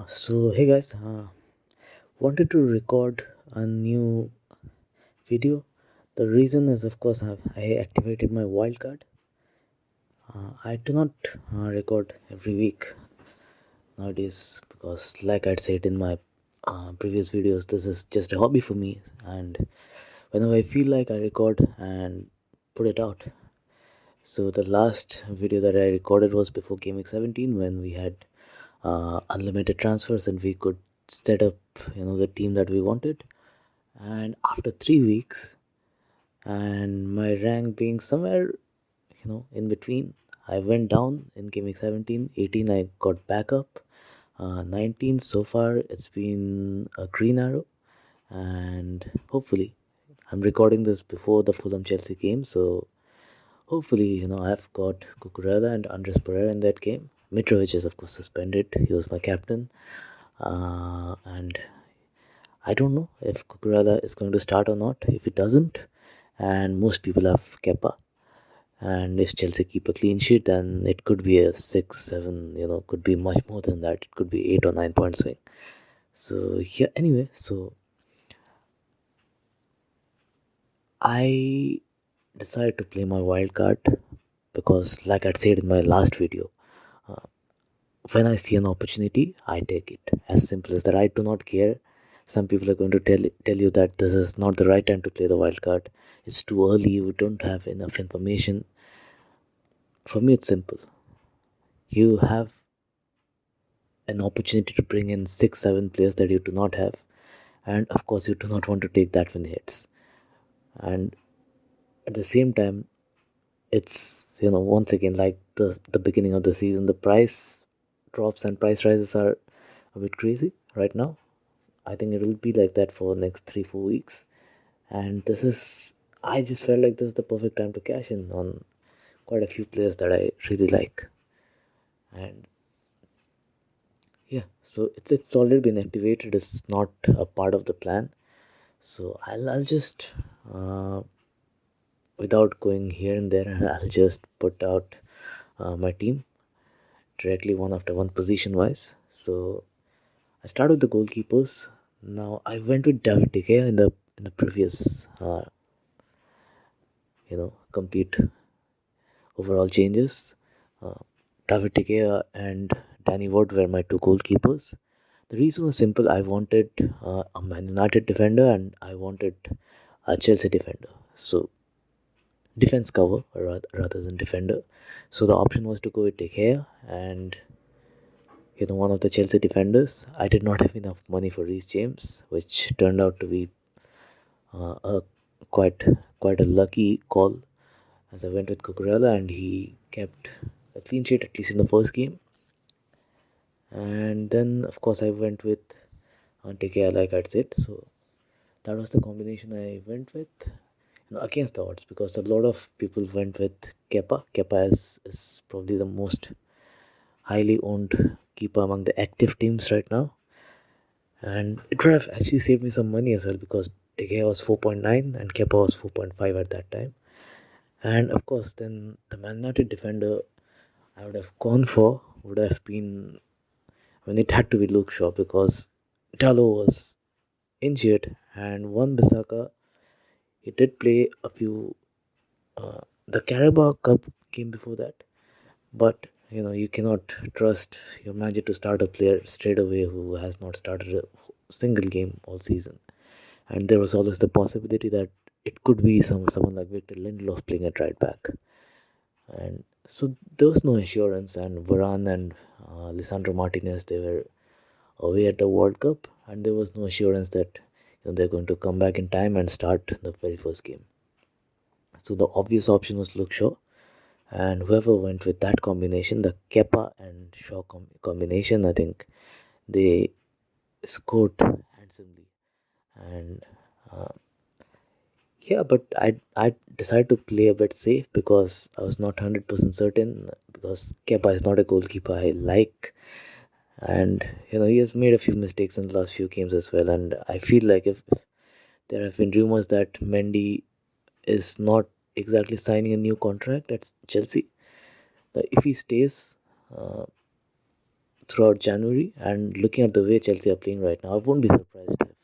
So hey guys, wanted to record a new video. The reason is, of course, I activated my wildcard. I do not record every week nowadays because, like I'd said in my previous videos, this is just a hobby for me, and whenever I feel like, I record and put it out. So the last video that I recorded was before Gameweek 17, when we had unlimited transfers and we could set up, the team that we wanted. And after 3 weeks, and my rank being somewhere, in between, I went down in Gameweek 17. 18, I got back up. 19, so far it's been a green arrow, and hopefully, I'm recording this before the Fulham Chelsea game, so hopefully, I've got Cucurella and Andres Pereira in that game. Mitrovic is, of course, suspended. He was my captain. And I don't know if Cucurella is going to start or not. If it doesn't, and most people have Kepa, and if Chelsea keep a clean sheet, then it could be a 6, 7, could be much more than that. It could be 8 or 9 point swing. So, yeah, anyway, so I decided to play my wild card because, like I said in my last video, when I see an opportunity, I take it. As simple as that. I do not care. Some people are going to tell you that this is not the right time to play the wild card. It's too early. We don't have enough information. For me, it's simple. You have an opportunity to bring in 6, 7 players that you do not have, and of course, you do not want to take that when it hits. And at the same time, it's once again like the beginning of the season. The price drops and price rises are a bit crazy right now. I think it will be like that for the next 3-4 weeks, and I just felt like this is the perfect time to cash in on quite a few players that I really like. And yeah, so it's already been activated. It's not a part of the plan, so I'll just without going here and there, I'll just put out my team directly one after one, position wise. So I start with the goalkeepers. Now I went with David De Gea in the previous complete overall changes. David De Gea and Danny Ward were my two goalkeepers. The reason was simple. I wanted a Man United defender and I wanted a Chelsea defender. So defense cover rather than defender. So the option was to go with De Gea and one of the Chelsea defenders. I did not have enough money for Reece James, which turned out to be a quite a lucky call, as I went with Cucurella and he kept a clean sheet at least in the first game. And then, of course, I went with De Gea, like I'd said. So that was the combination I went with, against the odds, because a lot of people went with Kepa. Kepa is probably the most highly owned keeper among the active teams right now. And it would have actually saved me some money as well, because De Gea was 4.9 and Kepa was 4.5 at that time. And of course, then the Man United defender I would have gone for would have been, it had to be Luke Shaw, because Dalot was injured, and Wan-Bissaka, he did play a few the Carabao Cup game before that, but you cannot trust your manager to start a player straight away who has not started a single game all season. And there was always the possibility that it could be someone like Victor Lindelof playing at right back. And so there was no assurance, and Varane and Lisandro Martinez, they were away at the World Cup, and there was no assurance that they're going to come back in time and start the very first game. So the obvious option was Luke Shaw, and whoever went with that combination, the Kepa and Shaw combination, I think they scored handsomely. And yeah, but I decided to play a bit safe because I was not 100% certain, because Kepa is not a goalkeeper I like, and he has made a few mistakes in the last few games as well. And I feel like if there have been rumors that Mendy is not exactly signing a new contract at Chelsea, that if he stays throughout January. And looking at the way Chelsea are playing right now, I won't be surprised if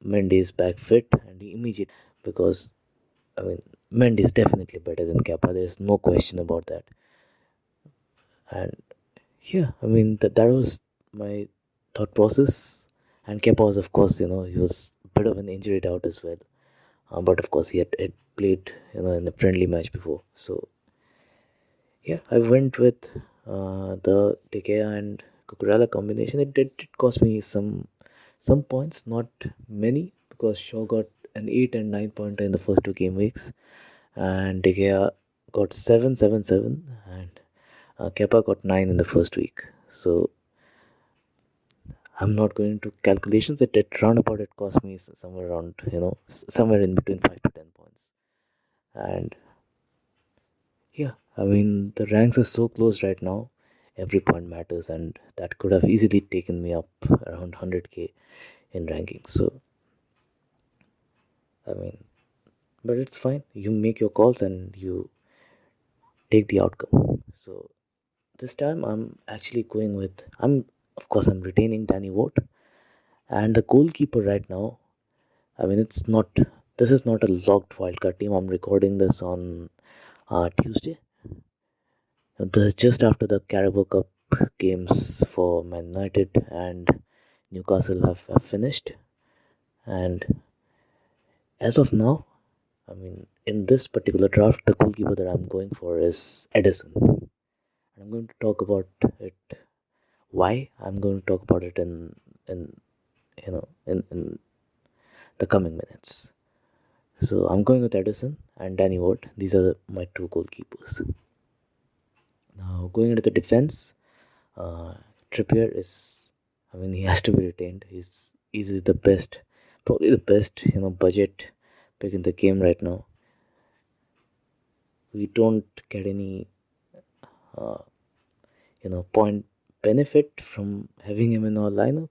Mendy is back fit and he immediately because I mean Mendy is definitely better than Kepa. There's no question about that. And yeah, I mean that was my thought process. And Kepa was, of course, he was a bit of an injury out as well. But of course, he had played in a friendly match before. So yeah, I went with the De Gea and Cucurella combination. It did cost me some points, not many, because Shaw got an 8 and 9 pointer in the first two game weeks, and De Gea got 7, 7, 7, and Kepa got 9 in the first week. So I'm not going to calculations. It at roundabout it cost me somewhere around somewhere in between 5 to 10 points, and yeah, I mean, the ranks are so close right now. Every point matters, and that could have easily taken me up around 100k in rankings. So, I mean, but it's fine. You make your calls and you take the outcome. So, this time I'm actually going with, of course, I'm retaining Danny Ward. And the goalkeeper right now, I mean, this is not a locked wildcard team. I'm recording this on Tuesday. This is just after the Carabao Cup games for Man United and Newcastle have finished. And as of now, I mean, in this particular draft, the goalkeeper that I'm going for is Edison. I'm going to talk about it. Why? I'm going to talk about it in in the coming minutes. So I'm going with Edison and Danny Ward. These are my two goalkeepers. Now going into the defense, uh, Trippier is, I mean, he has to be retained. He's easily the best, probably the best, budget pick in the game right now. We don't get any, point benefit from having him in our lineup,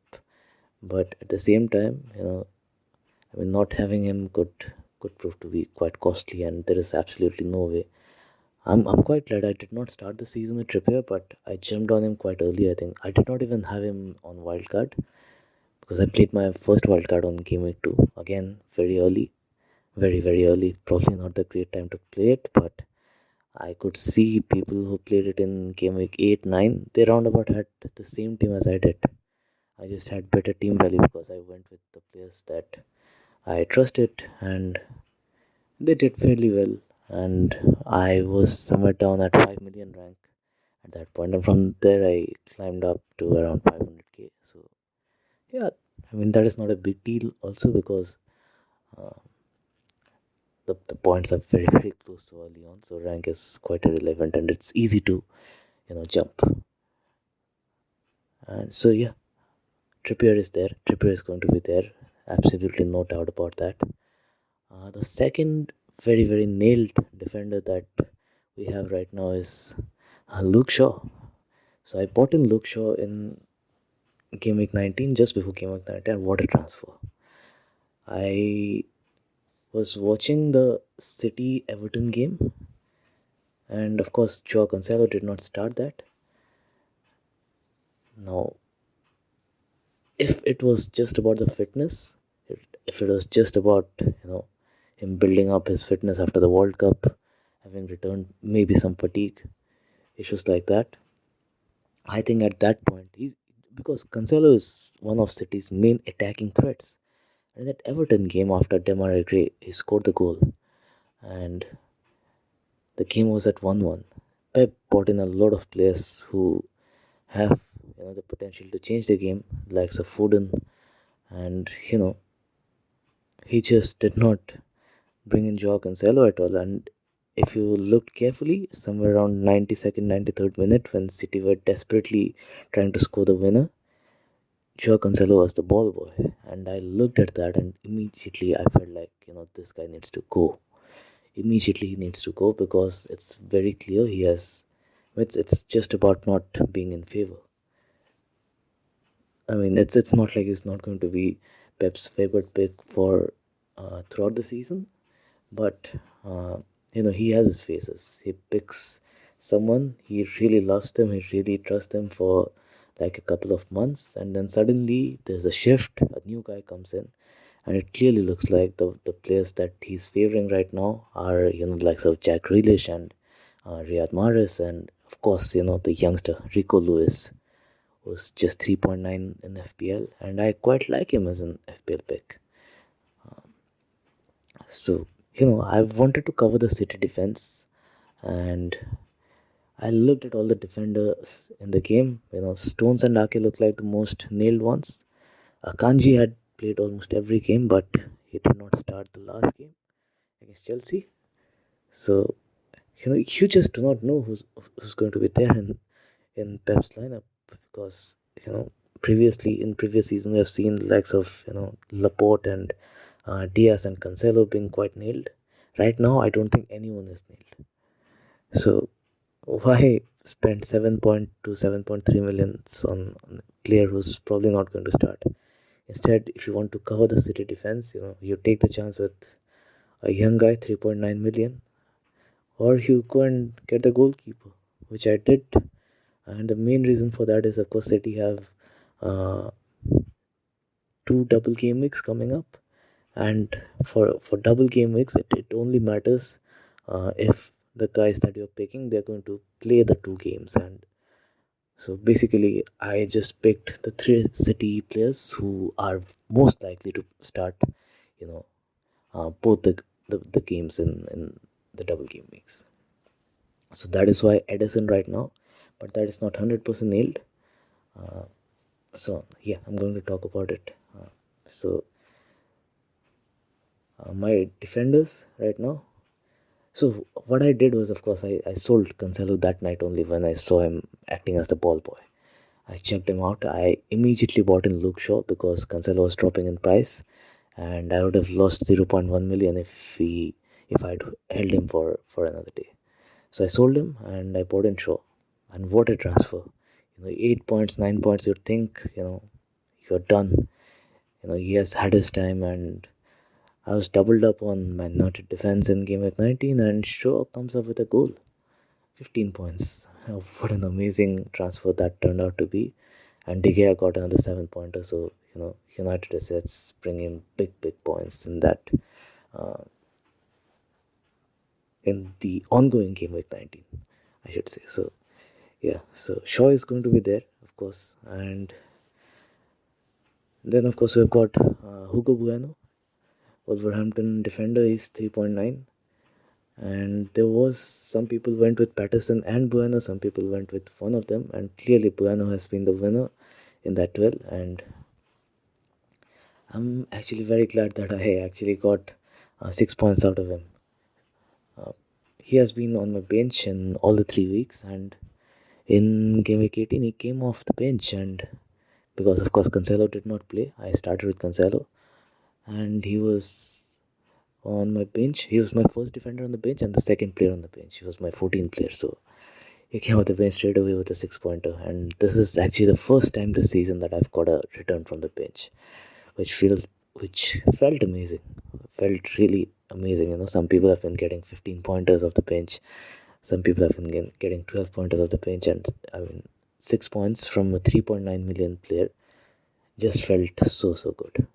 but at the same time, I mean, not having him could prove to be quite costly, and there is absolutely no way. I'm quite glad I did not start the season with Trippier, but I jumped on him quite early. I think I did not even have him on wildcard because I played my first wildcard on Gameweek 2 again very early, very very early. Probably not the great time to play it, but I could see people who played it in Gameweek 8, 9. They roundabout had the same team as I did. I just had better team value because I went with the players that I trusted, and they did fairly well. And I was somewhere down at 5 million rank at that point, and from there I climbed up to around 500k. So yeah, I mean that is not a big deal also because the points are very very close to early on, so rank is quite irrelevant and it's easy to jump. And so yeah, Trippier is there. Trippier is going to be there. Absolutely no doubt about that. The second very very nailed defender that we have right now is Luke Shaw. So I bought in Luke Shaw in Game Week 19, just before Game Week 19. What a transfer! I was watching the City Everton game, and of course, Joao Cancelo did not start that. Now, if it was just about the fitness, if it was just about him building up his fitness after the World Cup, having returned, maybe some fatigue issues like that, I think at that point he's because Cancelo is one of City's main attacking threats. And that Everton game after Demarai Gray, he scored the goal, and the game was at 1-1. Pep brought in a lot of players who have the potential to change the game, like Foden, and he just did not bring in Joao Cancelo at all. And if you looked carefully, somewhere around 92nd, 93rd minute, when City were desperately trying to score the winner, Joao Cancelo was the ball boy. And I looked at that and immediately I felt like, this guy needs to go. Immediately he needs to go because it's very clear he has. It's just about not being in favor. I mean, it's not like he's not going to be Pep's favorite pick for throughout the season, but he has his phases. He picks someone, he really loves them, he really trusts them for like a couple of months, and then suddenly there's a shift. A new guy comes in, and it clearly looks like the players that he's favoring right now are the likes of Jack Grealish and Riyad Mahrez, and of course the youngster Rico Lewis, who's just 3.9 in FPL, and I quite like him as an FPL pick. So I wanted to cover the City defense, and I looked at all the defenders in the game. Stones and Ake looked like the most nailed ones. Akanji had played almost every game, but he did not start the last game against Chelsea. So, you just do not know who's going to be there in Pep's lineup, because previously in previous season we have seen the likes of Laporte and Diaz and Cancelo being quite nailed. Right now, I don't think anyone is nailed. So why spend 7.3 million on a player who's probably not going to start? Instead, if you want to cover the City defense, you take the chance with a young guy, 3.9 million, or you go and get the goalkeeper, which I did. And the main reason for that is, of course, City have uh, two double game weeks coming up, and for double game weeks, it only matters if the guys that you're picking, they're going to play the two games. And so basically, I just picked the three City players who are most likely to start, you know, both the games in the double game weeks. So that is why Edison right now, but that is not 100% nailed. So yeah, I'm going to talk about it. So my defenders right now. So what I did was, of course, I sold Cancelo that night only when I saw him acting as the ball boy. I checked him out. I immediately bought in Luke Shaw because Cancelo was dropping in price, and I would have lost 0.1 million if I'd held him for another day. So I sold him and I bought in Shaw, and what a transfer! 8 points, 9 points. You'd think you're done. He has had his time, and I was doubled up on Man United defense in game week 19, and Shaw comes up with a goal. 15 points. What an amazing transfer that turned out to be. And De Gea got another 7 pointer. So, United assets bring in big points in the ongoing game week 19, I should say. So, yeah. So, Shaw is going to be there, of course. And then, of course, we've got Hugo Bueno, Wolverhampton defender. He's 3.9. And there was some people went with Patterson and Bueno, some people went with one of them, and clearly Bueno has been the winner in that duel. And I'm actually very glad that I actually got 6 points out of him. He has been on my bench in all the 3 weeks, and in game week 18 he came off the bench, and because of course Cancelo did not play, I started with Cancelo, and he was on my bench. He was my first defender on the bench and the second player on the bench. He was my 14th player, so he came off the bench straight away with a 6 pointer. And this is actually the first time this season that I've got a return from the bench, which felt amazing. Felt really amazing. Some people have been getting 15 pointers off the bench. Some people have been getting 12 pointers off the bench, and I mean 6 points from a 3.9 million player just felt so good.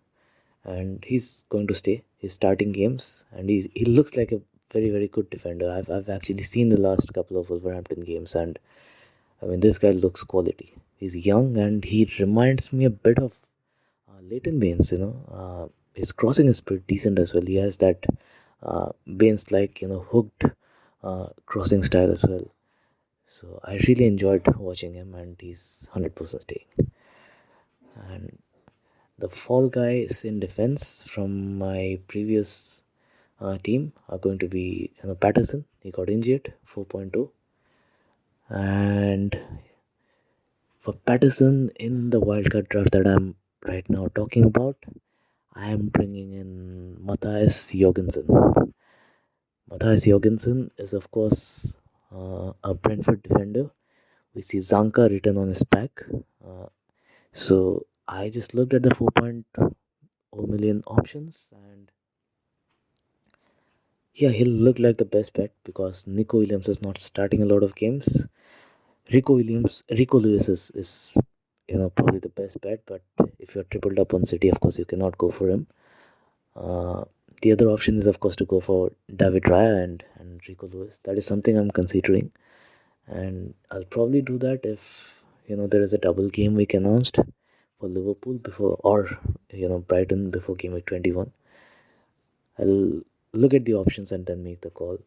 And he's going to stay. He's starting games, and he looks like a very good defender. I've actually seen the last couple of Wolverhampton games, and I mean this guy looks quality. He's young, and he reminds me a bit of Leighton Baines. His crossing is pretty decent as well. He has that Baines like hooked crossing style as well. So I really enjoyed watching him, and he's 100% staying. And the fall guys in defense from my previous team are going to be Patterson. He got injured, 4.2. And for Patterson in the wildcard draft that I'm right now talking about, I am bringing in Matthias Jorgensen. Matthias Jorgensen is, of course, a Brentford defender. We see Zanka written on his back. So I just looked at the 4.0 million options, and yeah, he'll look like the best bet because Nico Williams is not starting a lot of games. Rico Lewis is probably the best bet. But if you're tripled up on City, of course, you cannot go for him. Uh, the other option is, of course, to go for David Raya and Rico Lewis. That is something I'm considering, and I'll probably do that if there is a double game week announced for Liverpool before, or Brighton before game week 21. I'll look at the options and then make the call.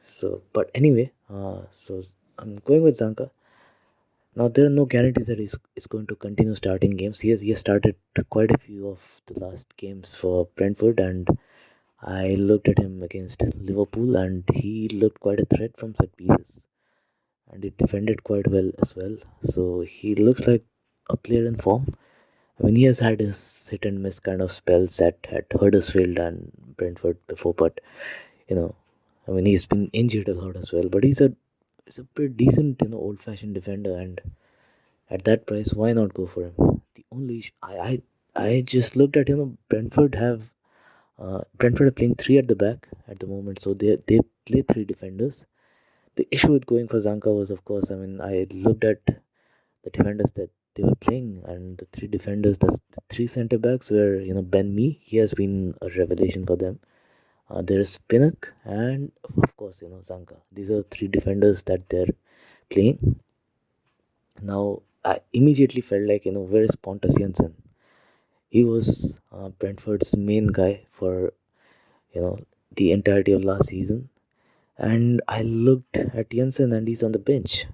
So, but anyway, so I'm going with Zanka. Now there are no guarantees that he's going to continue starting games. He has started quite a few of the last games for Brentford, and I looked at him against Liverpool, and he looked quite a threat from set pieces, and he defended quite well as well. So he looks like a player in form. I mean, he has had his hit and miss kind of spells at Huddersfield and Brentford before, but you know, I mean, he's been injured a lot as well. But he's a pretty decent, old fashioned defender, and at that price, why not go for him? The only I just looked at Brentford are playing three at the back at the moment, so they play three defenders. The issue with going for Zanka was, of course, I mean, I looked at the defenders that they were playing, and the three defenders, the three centre backs were, Ben Mee. He has been a revelation for them. There is Pinnock, and of course, Zanka. These are three defenders that they're playing. Now, I immediately felt like, where is Pontus Jensen? He was Brentford's main guy for, you know, the entirety of last season. And I looked at Jensen and he's on the bench.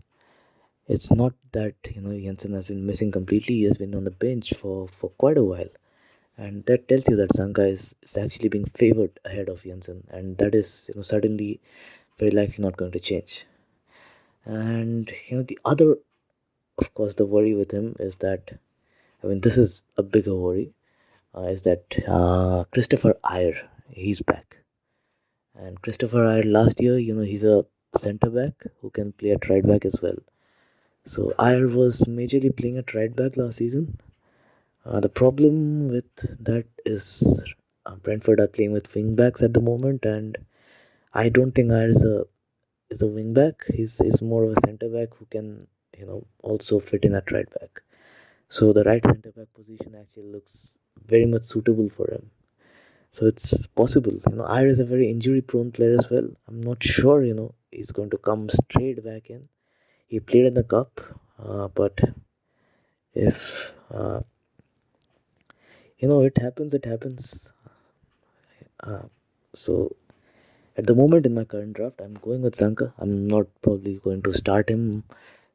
It's not that, Jensen has been missing completely. He has been on the bench for quite a while. And that tells you that Zanka is actually being favored ahead of Jensen. And that is, suddenly very likely not going to change. And, the other, of course, the worry with him is that, I mean, this is a bigger worry, is that Christopher Ayer, he's back. And Christopher Ayer last year, he's a centre back who can play at right back as well. So Ayer was majorly playing at right back last season. The problem with that is Brentford are playing with wing backs at the moment, and I don't think Ayer is a wing back. He's more of a centre back who can also fit in at right back. So the right centre back position actually looks very much suitable for him. So it's possible. Ayer is a very injury prone player as well. I'm not sure, he's going to come straight back in. He played in the cup, but if it happens, it happens. So at the moment in my current draft, I'm going with Zanka. I'm not probably going to start him.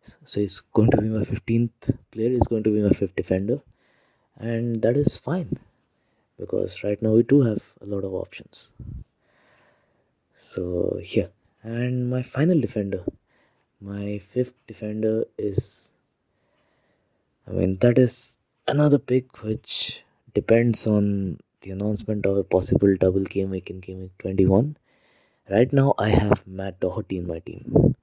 So he's going to be my 15th player. He's going to be my fifth defender, and that is fine because right now we do have a lot of options. So yeah, and my final defender, my fifth defender is, I mean, that is another pick which depends on the announcement of a possible double game week in game week 21. Right now, I have Matt Doherty in my team.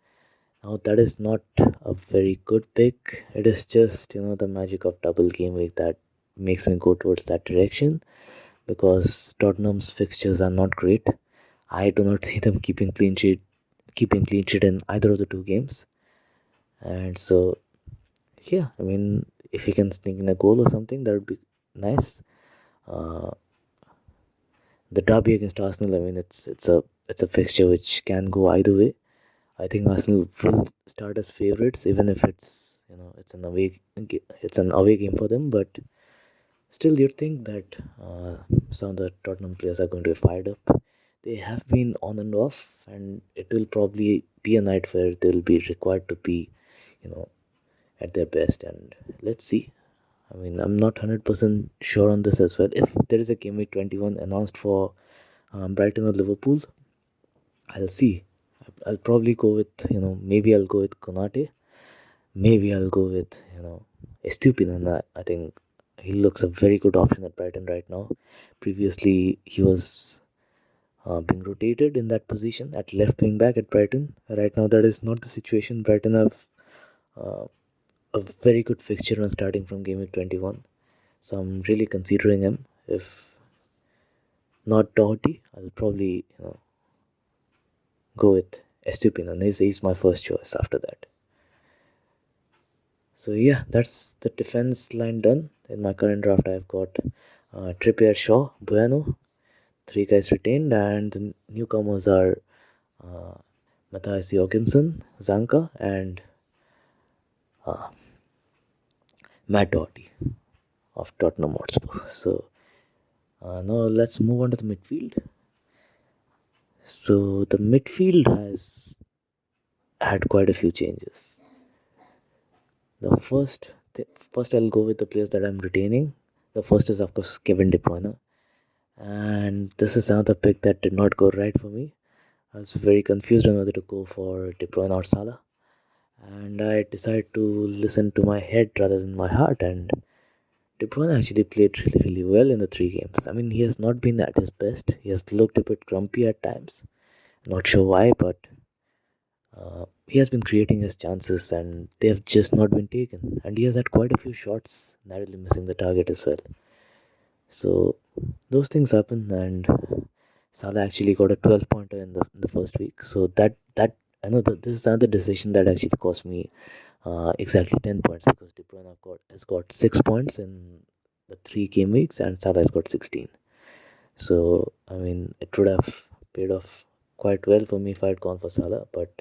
Now, that is not a very good pick. It is just, the magic of double game week that makes me go towards that direction because Tottenham's fixtures are not great. I do not see them keeping clean sheet in either of the two games. And so, yeah, I mean, if he can sneak in a goal or something, that would be nice. Uh, the derby against Arsenal, I mean, it's a fixture which can go either way. I think Arsenal will start as favourites, even if it's an away game for them. But still, you'd think that some of the Tottenham players are going to be fired up. They have been on and off, and it will probably be a night where they'll be required to be, you know, at their best. And let's see. I mean, I'm not 100% sure on this as well. If there is a game week 21 announced for Brighton or Liverpool, I'll see. I'll probably go with, maybe I'll go with Konate. Maybe I'll go with, Estupinan. I think he looks a very good option at Brighton right now. Previously, he was being rotated in that position at left wing back at Brighton. Right now, that is not the situation. Brighton have uh, a very good fixture on starting from game week 21. So I'm really considering him. If not Doherty, I'll probably go with Estupinan. He's my first choice after that. So yeah, that's the defense line done. In my current draft, I've got Trippier, Shaw, Bueno, three guys retained, and the newcomers are Matthias Jorgensen, Zanka, and Matt Doherty of Tottenham Hotspur. So now let's move on to the midfield. So the midfield has had quite a few changes. First I'll go with the players that I'm retaining. The first is of course Kevin De Bruyne, and this is another pick that did not go right for me. I was very confused on whether to go for De Bruyne or Salah, and I decided to listen to my head rather than my heart. And De Bruyne actually played really well in the three games. I mean, he has not been at his best. He has looked a bit grumpy at times. Not sure why, but he has been creating his chances and they have just not been taken. And he has had quite a few shots, narrowly missing the target as well. So those things happen, and Salah actually got a 12 pointer in the first week. So that I know that this is another decision that actually cost me exactly 10 points, because De Bruyne has got 6 points in the 3 game weeks and Salah has got 16. So I mean, it would have paid off quite well for me if I had gone for Salah, but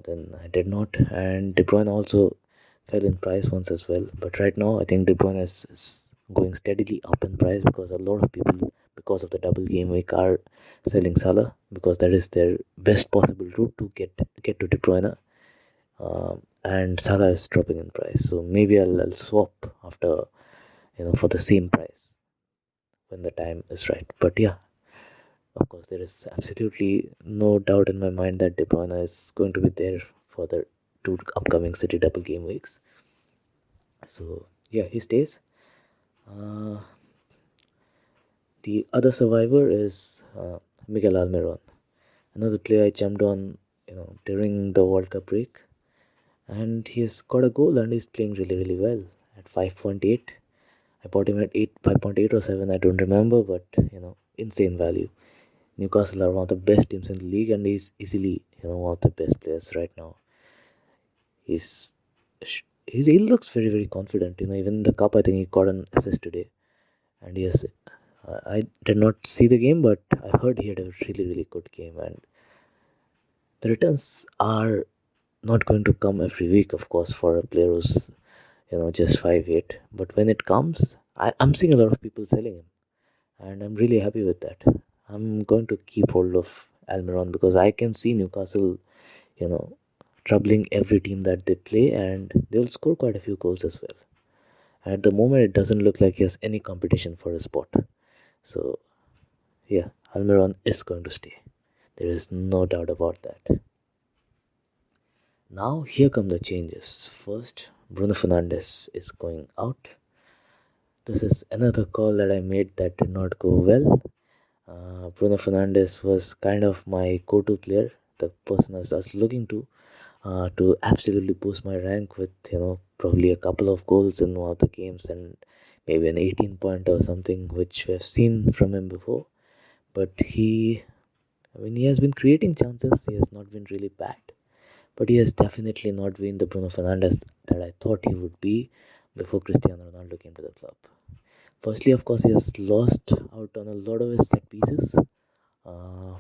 then I did not. And De Bruyne also fell in price once as well. But right now, I think De Bruyne is going steadily up in price, because a lot of people, because of the double game week, are selling Salah, because that is their best possible route to get to De Bruyne. And Salah is dropping in price, so maybe I'll swap after, for the same price when the time is right. But yeah, of course, there is absolutely no doubt in my mind that De Bruyne is going to be there for the 2 upcoming City double game weeks. So yeah, he stays. Uh, the other survivor is Miguel Almiron, another player I jumped on, during the World Cup break, and he's got a goal and he's playing really well at 5.8. I bought him at 5.8 or 7. I don't remember, but insane value. Newcastle are one of the best teams in the league, and he's easily one of the best players right now. He's, he looks very confident. Even in the cup, I think he got an assist today, and yes, I did not see the game, but I heard he had a really good game, and the returns are not going to come every week, of course, for a player who's just 5'8". But when it comes, I'm seeing a lot of people selling him, and I'm really happy with that. I'm going to keep hold of Almiron, because I can see Newcastle, you know, troubling every team that they play, and they'll score quite a few goals as well. And at the moment, it doesn't look like he has any competition for a spot. So, yeah, Almiron is going to stay. There is no doubt about that. Now, here come the changes. First, Bruno Fernandes is going out. This is another call that I made that did not go well. Bruno Fernandes was kind of my go-to player, the person I was looking to absolutely boost my rank with, probably a couple of goals in one of the games and maybe an 18 point or something, which we have seen from him before. But he has been creating chances. He has not been really bad, but he has definitely not been the Bruno Fernandes that I thought he would be before Cristiano Ronaldo came to the club. Firstly, of course, he has lost out on a lot of his set pieces. Uh,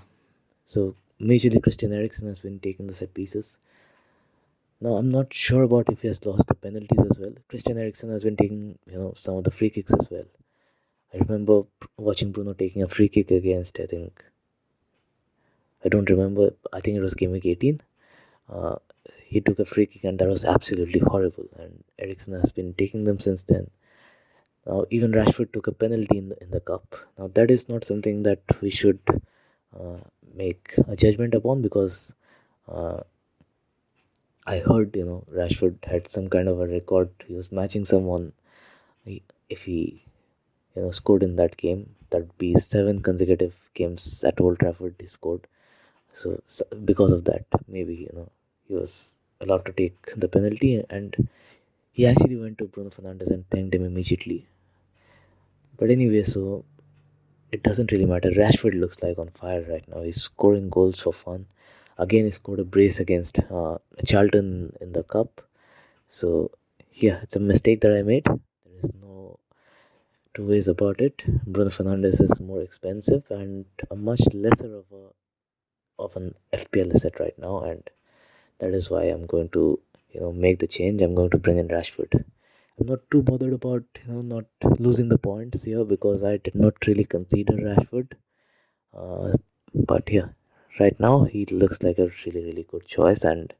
so, majorly Christian Eriksen has been taking the set pieces. Now, I'm not sure about if he has lost the penalties as well. Christian Eriksen has been taking, some of the free kicks as well. I remember watching Bruno taking a free kick against, I don't remember, I think it was Gameweek 18. Uh, he took a free kick and that was absolutely horrible. And Eriksen has been taking them since then. Now, even Rashford took a penalty in the cup. Now, that is not something that we should make a judgment upon, because I heard, Rashford had some kind of a record. He was matching someone. If he, scored in that game, that would be 7 consecutive games at Old Trafford he scored. So because of that, maybe, he was allowed to take the penalty, and he actually went to Bruno Fernandes and thanked him immediately. But anyway, so it doesn't really matter. Rashford looks like on fire right now. He's scoring goals for fun. Again, he scored a brace against Charlton in the cup. So yeah, it's a mistake that I made. There is no two ways about it. Bruno Fernandes is more expensive and a much lesser of an FPL asset right now, and that is why I'm going to make the change. I'm going to bring in Rashford. I'm not too bothered about not losing the points here because I did not really consider Rashford. But yeah, right now he looks like a really good choice, and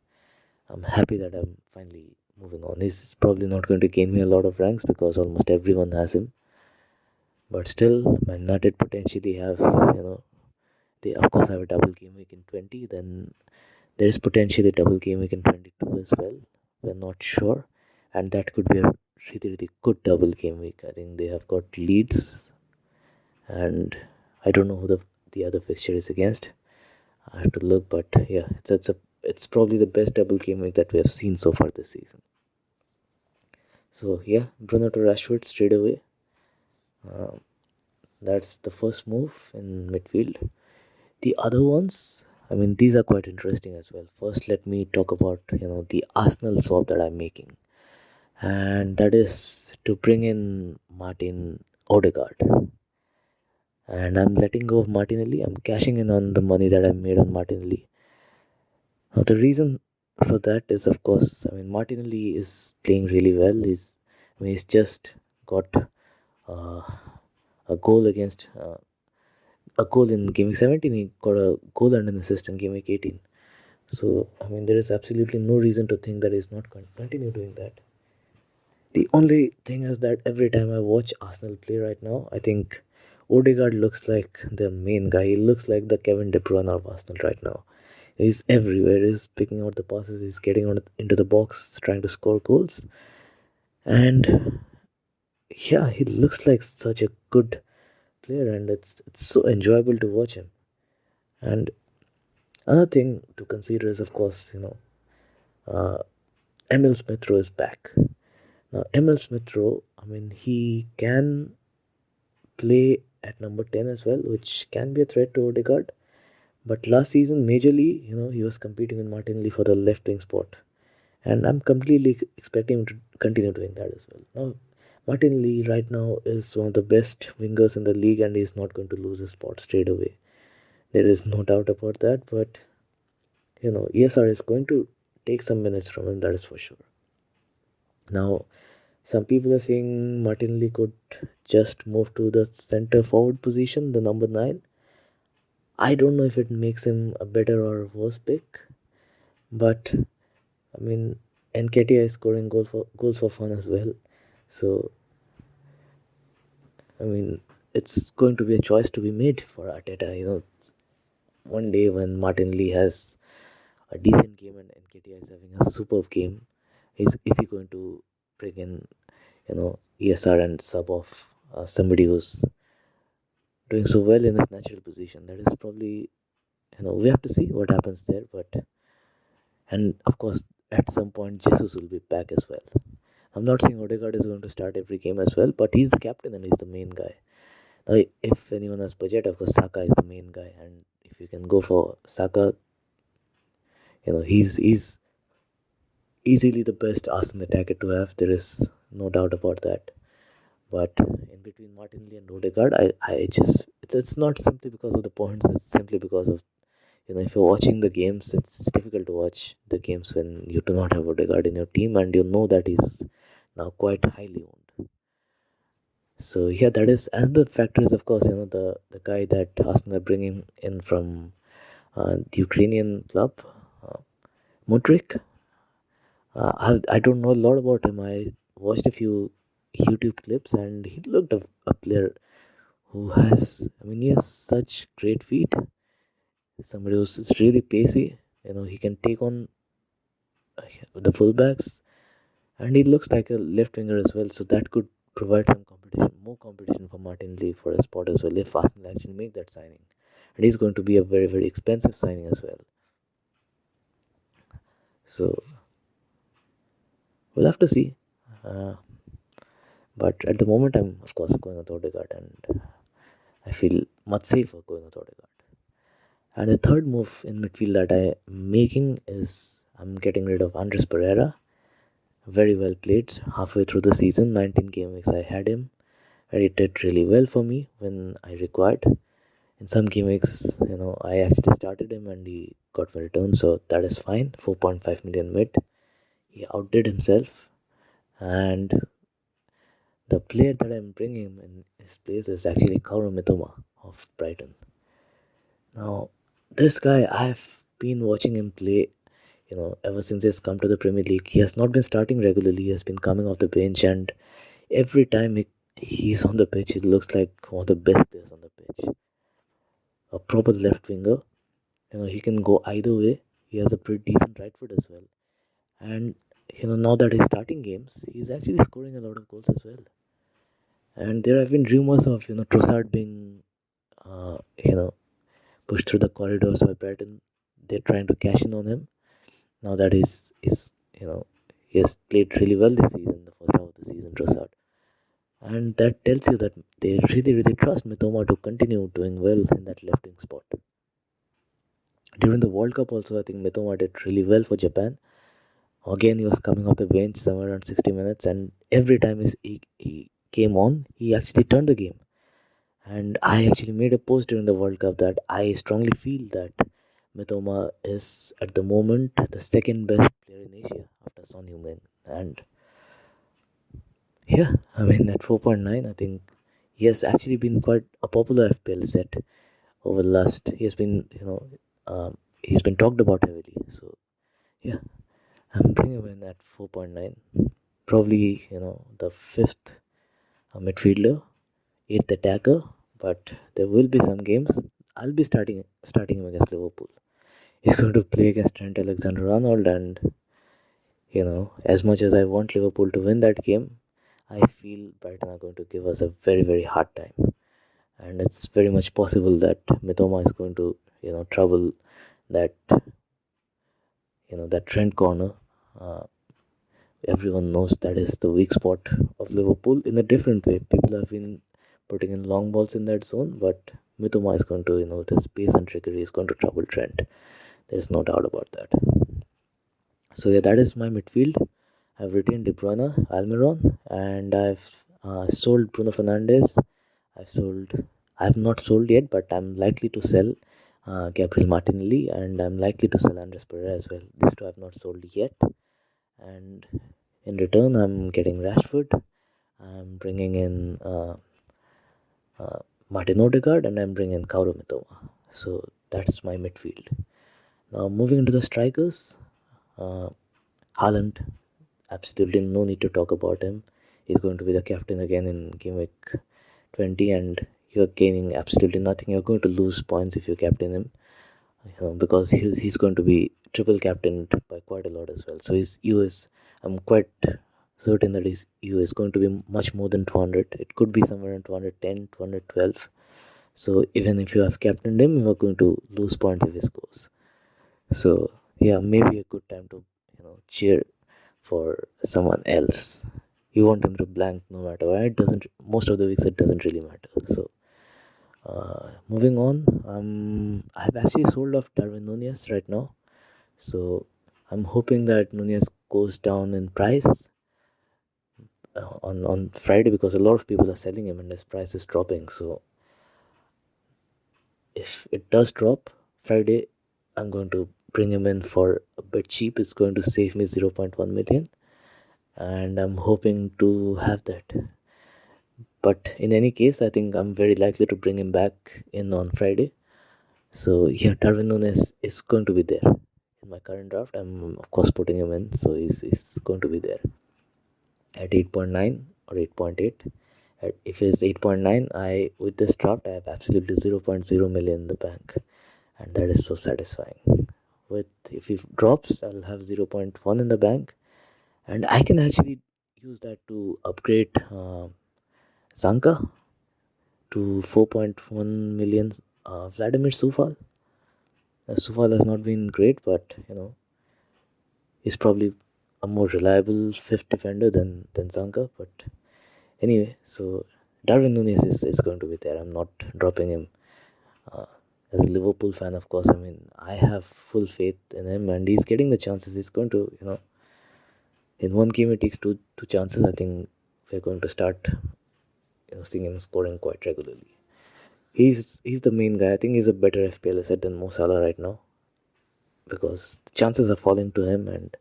I'm happy that I'm finally moving on. He's probably not going to gain me a lot of ranks because almost everyone has him. But still, Man United potentially have, they of course have a double game week in 20. Then there is potentially a double game week in 22 as well. We're not sure. And that could be a really good double game week. I think they have got Leeds, and I don't know who the other fixture is against. I have to look, but yeah, it's probably the best double game week that we have seen so far this season. So yeah, Bruno to Rashford straight away. That's the first move in midfield. The other ones, I mean, these are quite interesting as well. First, let me talk about the Arsenal swap that I'm making, and that is to bring in Martin Odegaard. And I'm letting go of Martinelli. I'm cashing in on the money that I made on Martinelli. Now, the reason for that is, of course, I mean, Martinelli is playing really well. He's just got uh, a goal against a goal in game week 17. He got a goal and an assist in game week 18. So, I mean, there is absolutely no reason to think that he's not going to continue doing that. The only thing is that every time I watch Arsenal play right now, I think Odegaard looks like the main guy. He looks like the Kevin De Bruyne of Arsenal right now. He's everywhere. He's picking out the passes. He's getting into the box, trying to score goals. And yeah, he looks like such a good player, and it's so enjoyable to watch him. And another thing to consider is, of course, Emil Smith Rowe is back. Now, Emil Smith Rowe, I mean, he can play at number 10 as well, which can be a threat to Odegaard. But last season, majorly, he was competing with Martinelli for the left wing spot. And I'm completely expecting him to continue doing that as well. Now, Martinelli right now is one of the best wingers in the league, and he's not going to lose his spot straight away. There is no doubt about that. But, ESR is going to take some minutes from him, that is for sure. Now, some people are saying Martinelli could just move to the center forward position, the number 9. I don't know if it makes him a better or worse pick, but I mean, Nketiah is scoring goals for fun as well. So, I mean, it's going to be a choice to be made for Arteta. One day when Martinelli has a decent game and Nketiah is having a superb game, is he going to bring in ESR and sub off somebody who's doing so well in his natural position? That is probably, we have to see what happens there. And of course, at some point, Jesus will be back as well. I'm not saying Odegaard is going to start every game as well, but he's the captain and he's the main guy. Now, if anyone has budget, of course, Saka is the main guy, and if you can go for Saka, he's easily the best Arsenal attacker to have. There is no doubt about that. But in between Martinelli and Odegaard, I just it's not simply because of the points. It's simply because of if you're watching the games, it's difficult to watch the games when you do not have Odegaard in your team, and you know that he's now quite highly owned. So yeah, that is another factor is, of course, the guy that Arsenal are bringing in from the Ukrainian club, uh, Mudryk. I don't know a lot about him. I watched a few YouTube clips, and he looked a player who has, I mean, he has such great feet. Somebody who's really pacey. He can take on the fullbacks, and he looks like a left winger as well. So that could provide some competition, more competition for Martin Lee for a spot as well if Arsenal actually make that signing. And he's going to be a very expensive signing as well. So we'll have to see. Uh, but at the moment, I'm of course going with Odegaard, and I feel much safer going with Odegaard. And the third move in midfield that I'm making is I'm getting rid of Andres Pereira. very well played halfway through the season. 19 game weeks I had him, and it did really well for me when I required. In some game weeks, I actually started him and he got my return, so that is fine. 4.5 million mid. He outdid himself, and the player that I'm bringing in his place is actually Kaoru Mitoma of Brighton. Now, this guy, I've been watching him play, ever since he's come to the Premier League. He has not been starting regularly, he has been coming off the bench, and every time he's on the pitch, it looks like one of the best players on the pitch. A proper left winger. He can go either way. He has a pretty decent right foot as well. And, now that he's starting games, he's actually scoring a lot of goals as well. And there have been rumors of, Trossard being, uh, you know, pushed through the corridors by Brighton. They're trying to cash in on him. Now that he has played really well this season, the first half of the season, Trossard. And that tells you that they really, really trust Mitoma to continue doing well in that left wing spot. During the World Cup also, I think Mitoma did really well for Japan. Again, he was coming off the bench somewhere around 60 minutes, and every time he came on, he actually turned the game. And I actually made a post during the World Cup that I strongly feel that Mitoma is at the moment the second best player in Asia after Son Heung-min. And yeah, I mean at 4.9, I think he has actually been quite a popular FPL set over the last. He's been talked about heavily. So yeah, I'm bringing him in at 4.9. Probably the fifth midfielder, eighth attacker. But there will be some games I'll be starting him against Liverpool. He's going to play against Trent Alexander-Arnold, and as much as I want Liverpool to win that game, I feel Brighton are going to give us a very, very hard time, and it's very much possible that Mitoma is going to trouble that that Trent corner. Uh, Everyone knows that is the weak spot of Liverpool in a different way. People have been putting in long balls in that zone, but Mitoma is going to, with his pace and trickery, is going to trouble Trent. There is no doubt about that. So yeah, that is my midfield. I've retained De Bruyne, Almiron, and I've sold Bruno Fernandes. I've sold. I've not sold yet, but I'm likely to sell Gabriel Martinelli, and I'm likely to sell Andres Pereira as well. These two I've not sold yet, and in return, I'm getting Rashford. I'm bringing in Martin Odegaard, and I'm bringing in Kaoru Mitoma. So that's my midfield. Now moving into the strikers, uh, Haaland, absolutely no need to talk about him. He's going to be the captain again in Gameweek 20, and you're gaining absolutely nothing. You're going to lose points if you captain him, because he's going to be triple captained by quite a lot as well. So his EU is, I'm quite certain that his EU is going to be much more than 200. It could be somewhere in 210, 212. So even if you have captained him, you are going to lose points if he scores. So yeah, maybe a good time to cheer for someone else. You want him to blank no matter what. It doesn't. Most of the weeks it doesn't really matter. So moving on, I've actually sold off Darwin Nunez right now. So I'm hoping that Nunez goes down in price on Friday, because a lot of people are selling him and his price is dropping. So if it does drop Friday, I'm going to bring him in for a bit cheap. It's going to save me 0.1 million, and I'm hoping to have that. But in any case, I think I'm very likely to bring him back in on Friday. So yeah, Darwin Nunes is going to be there in my current draft. I'm of course putting him in, so he's going to be there at 8.9 or 8.8. If it's 8.9, I with this draft I have absolutely 0.0 million in the bank, and that is so satisfying. With if he drops, I'll have 0.1 in the bank, and I can actually use that to upgrade Zanka to 4.1 million. Vladimir Sufal. Sufal has not been great, but he's probably a more reliable fifth defender than Zanka. But anyway, so Darwin Nunez is going to be there. I'm not dropping him. As a Liverpool fan, of course, I mean, I have full faith in him, and he's getting the chances. He's going to, in one game it takes two chances. I think we're going to start seeing him scoring quite regularly. He's the main guy. I think he's a better FPL asset than Mo Salah right now because the chances are falling to him, and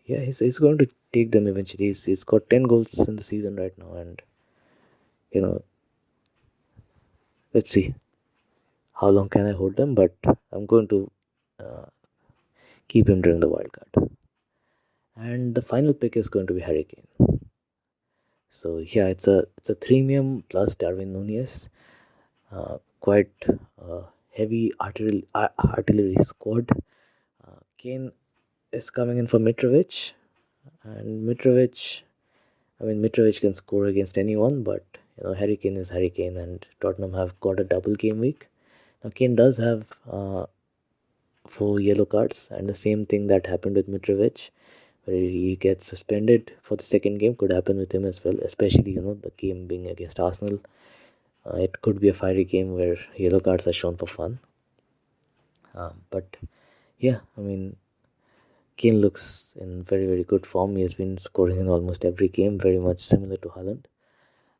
yeah, he's going to take them eventually. He's got 10 goals in the season right now, and you know, let's see how long can I hold him, but I'm going to uh, keep him during the wild card. And the final pick is going to be Hurricane. So yeah, it's a premium plus Darwin Nunez, quite heavy artillery squad. Kane is coming in for Mitrovic, and Mitrovic can score against anyone, but Harry Kane is Harry Kane, and Tottenham have got a double game week. Now Kane does have 4 yellow cards, and the same thing that happened with Mitrovic, where he gets suspended for the second game, could happen with him as well. Especially the game being against Arsenal, it could be a fiery game where yellow cards are shown for fun. But yeah, Kane looks in very, very good form. He has been scoring in almost every game, very much similar to Haaland.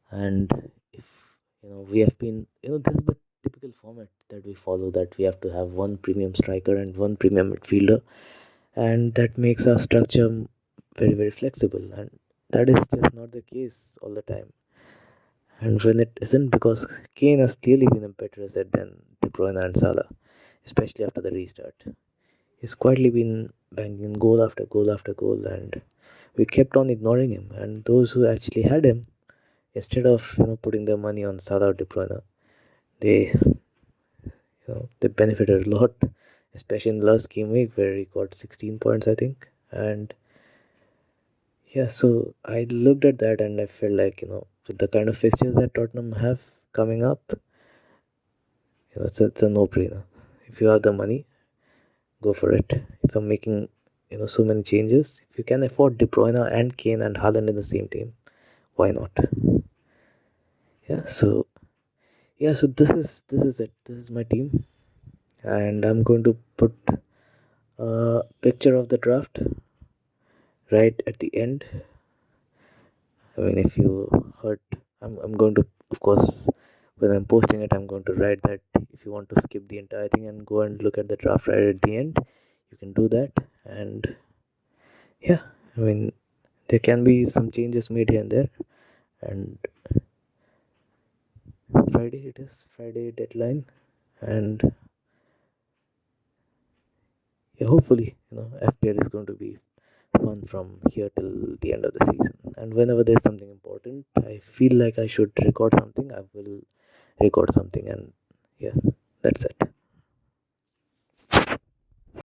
And if we have been, this is the typical format that we follow, that we have to have one premium striker and one premium midfielder, and that makes our structure very, very flexible. And that is just not the case all the time. And when it isn't, because Kane has clearly been a better asset than De Bruyne and Salah, especially after the restart. He's quietly been banging goal after goal after goal, and we kept on ignoring him. And those who actually had him, instead of putting their money on Salah or De Bruyne, they they benefited a lot, especially in the last game week where he got 16 points, I think. And yeah, so I looked at that and I felt like with the kind of fixtures that Tottenham have coming up, it's a no-brainer. If you have the money, go for it. If I'm making so many changes, if you can afford De Bruyne and Kane and Haaland in the same team, why not? Yeah, so this is it. This is my team, and I'm going to put a picture of the draft right at the end. If you heard, I'm going to, of course, when I'm posting it, I'm going to write that if you want to skip the entire thing and go and look at the draft right at the end, you can do that. And yeah, there can be some changes made here and there. And Friday deadline, and yeah, hopefully FPL is going to be fun from here till the end of the season. And whenever there's something important, I feel like I should record something, I will record something. And yeah, that's it.